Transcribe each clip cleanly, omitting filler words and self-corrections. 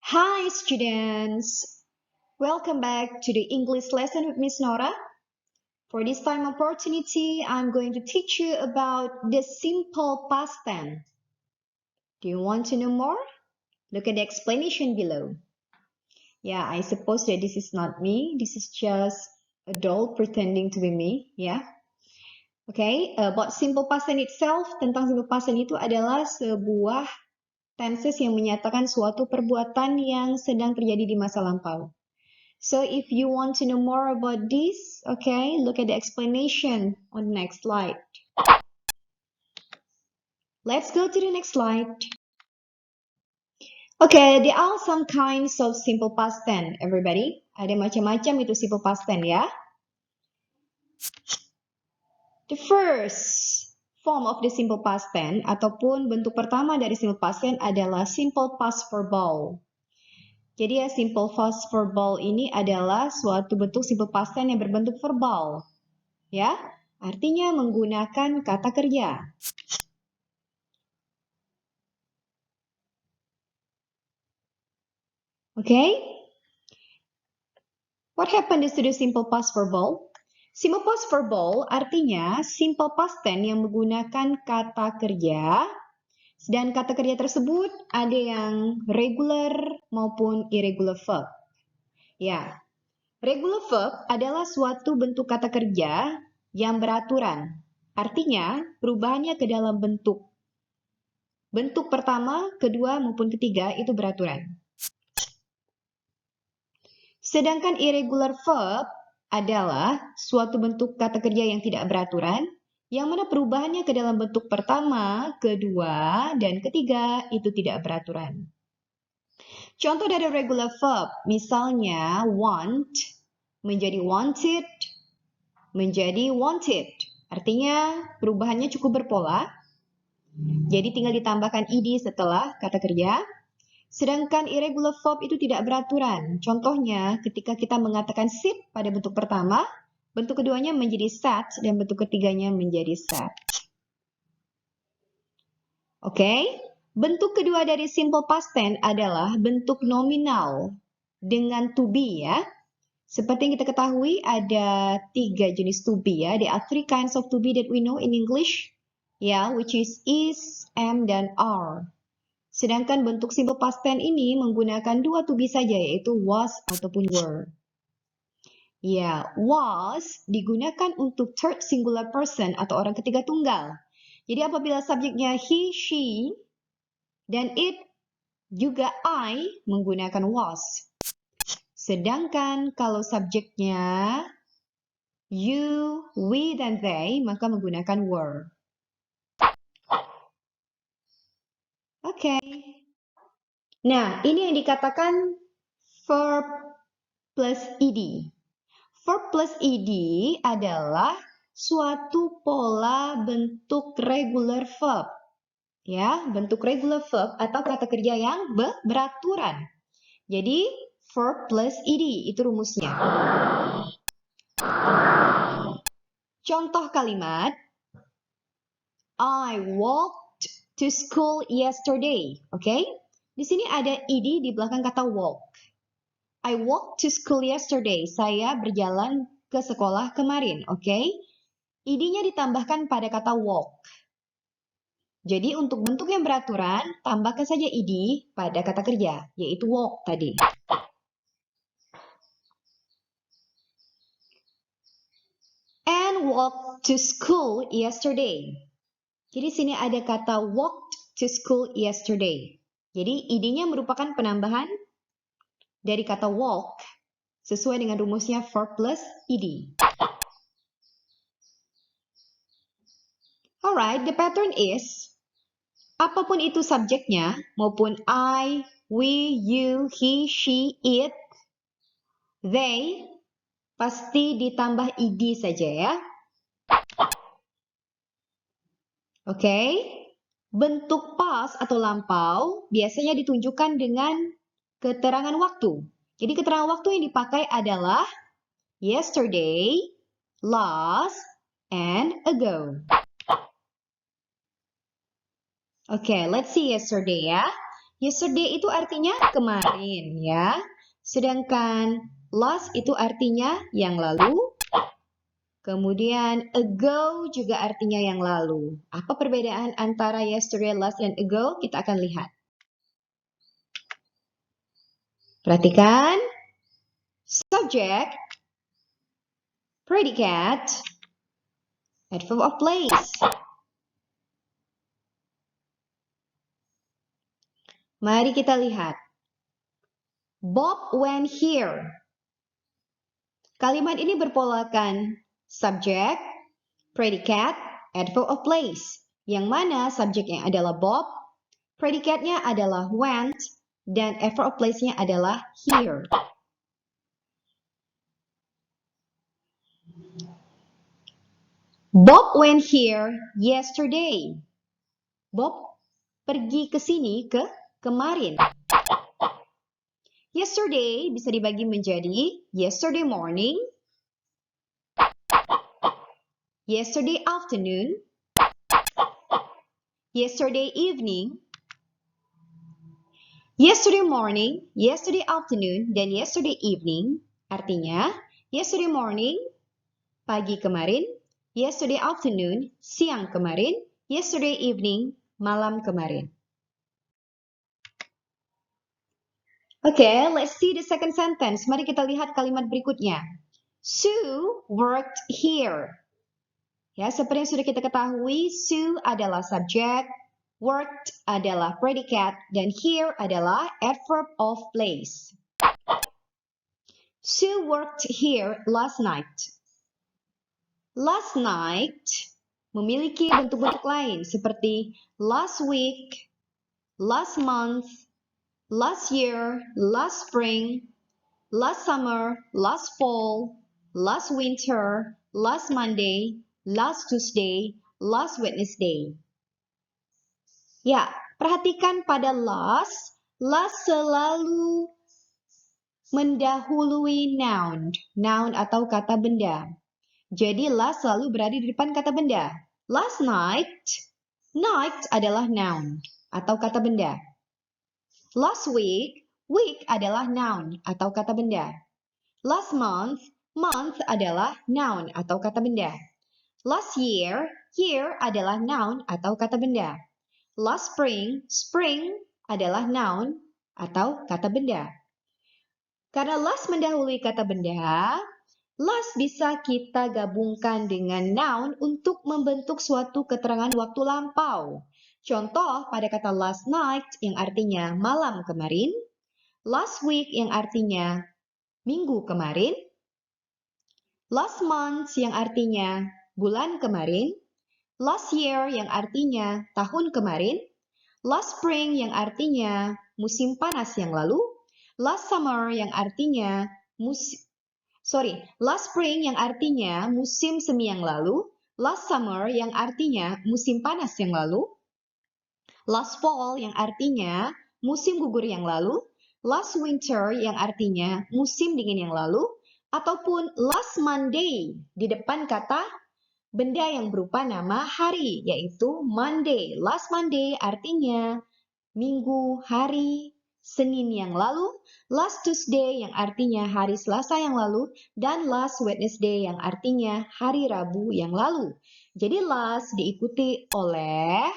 Hi students, welcome back to the English lesson with Miss Nora. For this time opportunity, I'm going to teach you about the simple past tense. Do you want to know more? Look at the explanation below. Yeah, I suppose that this is not me. This is just a doll pretending to be me. Yeah. Okay, about simple past tense itself, tentang simple past tense itu adalah sebuah tenses yang menyatakan suatu perbuatan yang sedang terjadi di masa lampau. So if you want to know more about this, okay, look at the explanation on the next slide. Let's go to the next slide. Okay, there are some kinds of simple past tense, everybody. Ada macam-macam itu simple past tense ya. The first form of the simple past tense ataupun bentuk pertama dari simple past tense adalah simple past verbal. Jadi ya, simple past verbal ini adalah suatu bentuk simple past tense yang berbentuk verbal. Ya, artinya menggunakan kata kerja. Okay? What happens to the simple past verbal? Simple past verbal artinya simple past tense yang menggunakan kata kerja, dan kata kerja tersebut ada yang regular maupun irregular verb. Ya, regular verb adalah suatu bentuk kata kerja yang beraturan. Artinya, perubahannya ke dalam bentuk pertama, kedua, maupun ketiga itu beraturan. Sedangkan irregular verb adalah suatu bentuk kata kerja yang tidak beraturan, yang mana perubahannya ke dalam bentuk pertama, kedua, dan ketiga itu tidak beraturan. Contoh dari regular verb, misalnya want menjadi wanted, menjadi wanted. Artinya perubahannya cukup berpola, jadi tinggal ditambahkan ed setelah kata kerja. Sedangkan irregular verb itu tidak beraturan. Contohnya, ketika kita mengatakan sit pada bentuk pertama, bentuk keduanya menjadi sat, dan bentuk ketiganya menjadi sat. Oke, bentuk kedua dari simple past tense adalah bentuk nominal dengan to be ya. Seperti yang kita ketahui, ada 3 jenis to be ya. There are 3 kinds of to be that we know in English, ya, which is, am, dan are. Sedangkan bentuk simple past tense ini menggunakan 2 to be saja, yaitu was ataupun were. Ya, was digunakan untuk third singular person atau orang ketiga tunggal. Jadi apabila subjeknya he, she, dan it, juga I menggunakan was. Sedangkan kalau subjeknya you, we, dan they, maka menggunakan were. Oke. Nah, ini yang dikatakan verb plus ed. Verb plus ed adalah suatu pola bentuk regular verb. Ya, bentuk regular verb atau kata kerja yang beraturan. Jadi, verb plus ed itu rumusnya. Contoh kalimat, I walked to school yesterday. Oke? Di sini ada ed di belakang kata walk. I walked to school yesterday. Saya berjalan ke sekolah kemarin. Oke? Id-nya ditambahkan pada kata walk. Jadi untuk bentuk yang beraturan, tambahkan saja id pada kata kerja, yaitu walk tadi. And walked to school yesterday. Jadi sini ada kata walked to school yesterday. Jadi id-nya merupakan penambahan dari kata walk sesuai dengan rumusnya verb plus ed. Alright, the pattern is apapun itu subjeknya, maupun I, we, you, he, she, it, they, pasti ditambah ed saja ya. Oke, bentuk past atau lampau biasanya ditunjukkan dengan keterangan waktu. Jadi keterangan waktu yang dipakai adalah yesterday, last, and ago. Oke, let's see yesterday ya. Yesterday itu artinya kemarin ya. Sedangkan last itu artinya yang lalu. Kemudian ago juga artinya yang lalu. Apa perbedaan antara yesterday, last, dan ago? Kita akan lihat. Perhatikan. Subject, predicate, adverb of place. Mari kita lihat. Bob went here. Kalimat ini berpolakan subject, predicate, adverb of place. Yang mana subjeknya adalah Bob, predicate-nya adalah went, dan adverb of place-nya adalah here. Bob went here yesterday. Bob pergi ke sini kemarin. Yesterday bisa dibagi menjadi yesterday morning, yesterday afternoon, yesterday evening, yesterday morning, yesterday afternoon, dan yesterday evening. Artinya, yesterday morning, pagi kemarin, yesterday afternoon, siang kemarin, yesterday evening, malam kemarin. Okay, let's see the second sentence. Mari kita lihat kalimat berikutnya. Sue worked here. Ya, seperti yang sudah kita ketahui, Sue adalah subjek, worked adalah predicate, dan here adalah adverb of place. Sue worked here last night. Last night memiliki bentuk-bentuk lain seperti last week, last month, last year, last spring, last summer, last fall, last winter, last Monday, last Tuesday, last Wednesday. Ya, perhatikan pada last. Last selalu mendahului noun. Noun atau kata benda. Jadi last selalu berada di depan kata benda. Last night. Night adalah noun atau kata benda. Last week. Week adalah noun atau kata benda. Last month. Month adalah noun atau kata benda. Last year. Year adalah noun atau kata benda. Last spring. Spring adalah noun atau kata benda. Karena last mendahului kata benda, last bisa kita gabungkan dengan noun untuk membentuk suatu keterangan waktu lampau. Contoh pada kata last night yang artinya malam kemarin, last week yang artinya minggu kemarin, last month yang artinya bulan kemarin, last year yang artinya tahun kemarin, last spring yang artinya musim panas yang lalu, last summer yang artinya last spring yang artinya musim semi yang lalu, last summer yang artinya musim panas yang lalu, last fall yang artinya musim gugur yang lalu, last winter yang artinya musim dingin yang lalu, ataupun last Monday di depan kata benda yang berupa nama hari, yaitu Monday. Last Monday artinya minggu, hari Senin yang lalu, last Tuesday yang artinya hari Selasa yang lalu, dan last Wednesday yang artinya hari Rabu yang lalu. Jadi last diikuti oleh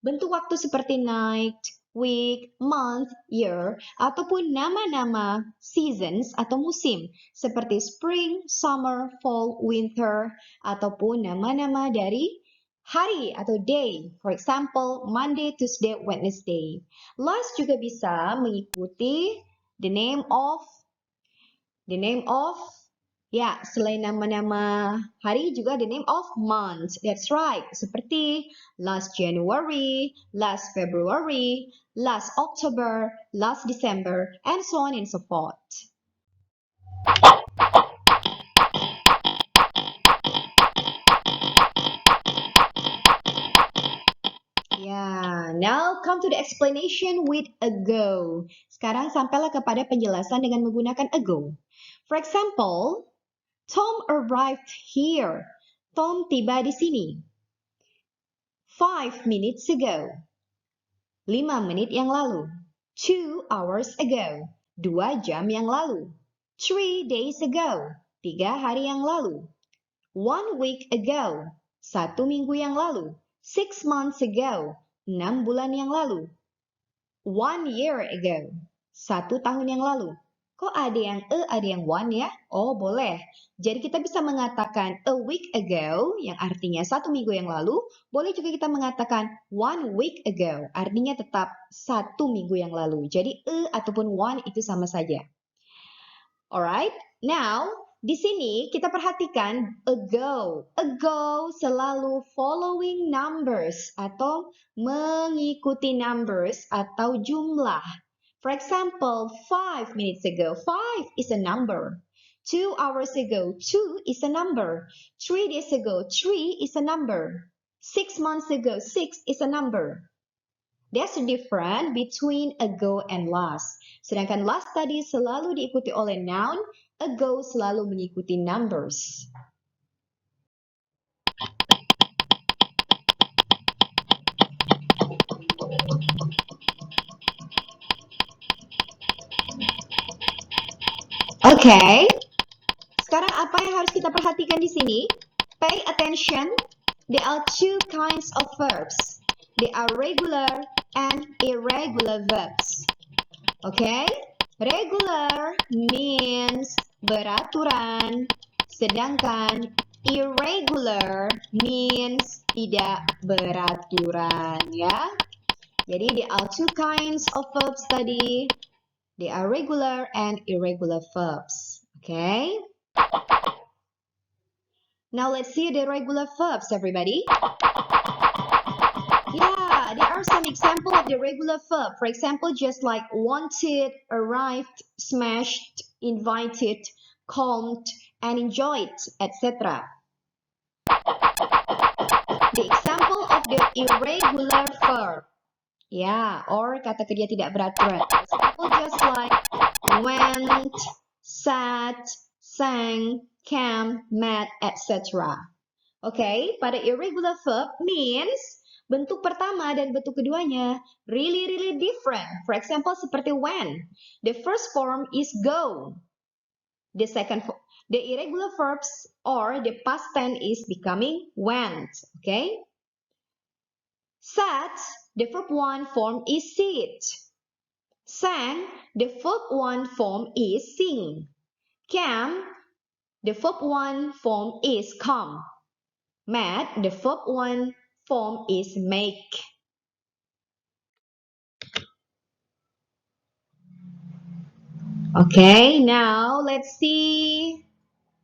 bentuk waktu seperti night, week, month, year, ataupun nama-nama seasons atau musim seperti spring, summer, fall, winter, ataupun nama-nama dari hari atau day. For example, Monday, Tuesday, Wednesday. Last juga bisa mengikuti the name of ya, selain nama-nama hari juga the name of month. That's right. Seperti last January, last February, last October, last December, and so on and so forth. Ya, now come to the explanation with ago. Sekarang sampailah kepada penjelasan dengan menggunakan ago. For example, Tom arrived here. Tom tiba di sini. 5 minutes ago. 5 menit yang lalu. 2 hours ago. 2 jam yang lalu. 3 days ago. 3 hari yang lalu. 1 week ago. 1 minggu yang lalu. 6 months ago. 6 bulan yang lalu. 1 year ago. 1 tahun yang lalu. Kok ada yang ada yang one ya? Oh, boleh. Jadi kita bisa mengatakan a week ago, yang artinya 1 minggu yang lalu. Boleh juga kita mengatakan 1 week ago, artinya tetap 1 minggu yang lalu. Jadi ataupun one itu sama saja. Alright, now di sini kita perhatikan ago. Ago selalu following numbers atau mengikuti numbers atau jumlah. For example, 5 minutes ago, 5 is a number. 2 hours ago, 2 is a number. 3 days ago, 3 is a number. 6 months ago, 6 is a number. There's a difference between ago and last. Sedangkan last tadi selalu diikuti oleh noun, ago selalu mengikuti numbers. Okay. Sekarang apa yang harus kita perhatikan di sini? Pay attention. There are two kinds of verbs. They are regular and irregular verbs. Okay? Regular means beraturan, sedangkan irregular means tidak beraturan, ya. Jadi there are two kinds of verbs tadi. They are regular and irregular verbs. Okay? Now let's see the regular verbs, everybody. Yeah, there are some examples of the regular verb. For example, just like wanted, arrived, smashed, invited, calmed, and enjoyed, etc. The example of the irregular verb. Yeah, or kata kerja tidak beraturan. For example, just like went, sat, sang, came, met, etc. Okay, pada irregular verb means bentuk pertama dan bentuk keduanya really different. For example, seperti when. The first form is go. The irregular verbs or the past tense is becoming went. Okay. Sat, the verb one form is sit. Sang, the verb one form is sing. Came, the verb one form is come. Met, the verb one form is make. Okay, now let's see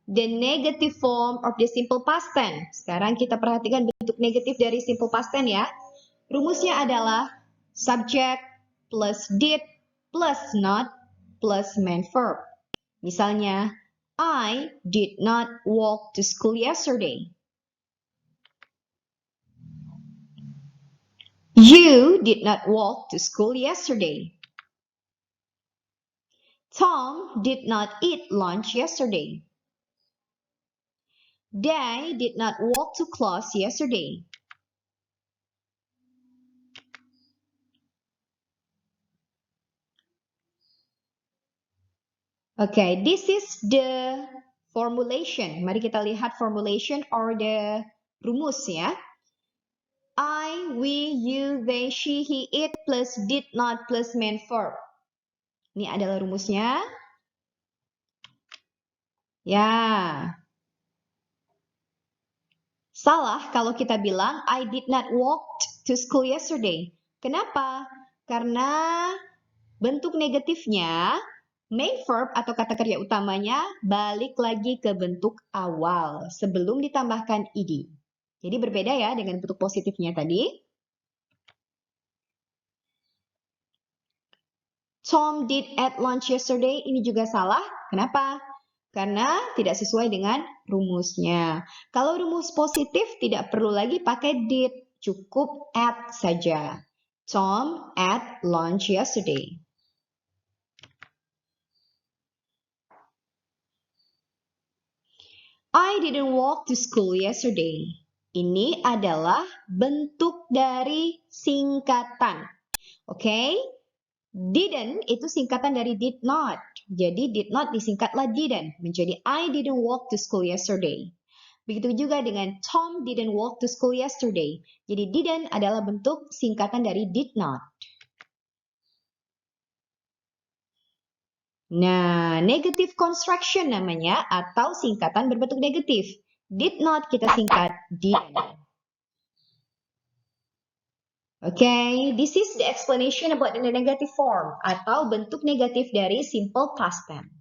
the negative form of the simple past tense. Sekarang kita perhatikan bentuk negatif dari simple past tense ya. Rumusnya adalah subject plus did plus not plus main verb. Misalnya, I did not walk to school yesterday. You did not walk to school yesterday. Tom did not eat lunch yesterday. They did not walk to class yesterday. Okay, this is the formulation. Mari kita lihat formulation or the rumus ya. I, we, you, they, she, he, it plus did not plus main verb. Ini adalah rumusnya. Ya. Salah kalau kita bilang I did not walk to school yesterday. Kenapa? Karena bentuk negatifnya main verb atau kata kerja utamanya balik lagi ke bentuk awal sebelum ditambahkan ed. Jadi berbeda ya dengan bentuk positifnya tadi. Tom did at lunch yesterday. Ini juga salah. Kenapa? Karena tidak sesuai dengan rumusnya. Kalau rumus positif tidak perlu lagi pakai did. Cukup at saja. Tom at lunch yesterday. I didn't walk to school yesterday. Ini adalah bentuk dari singkatan. Oke? Didn't itu singkatan dari did not. Jadi did not disingkatlah didn't menjadi I didn't walk to school yesterday. Begitu juga dengan Tom didn't walk to school yesterday. Jadi didn't adalah bentuk singkatan dari did not. Nah, negative construction namanya atau singkatan berbentuk negatif. Did not kita singkat didn't. Okay, this is the explanation about the negative form atau bentuk negatif dari simple past tense.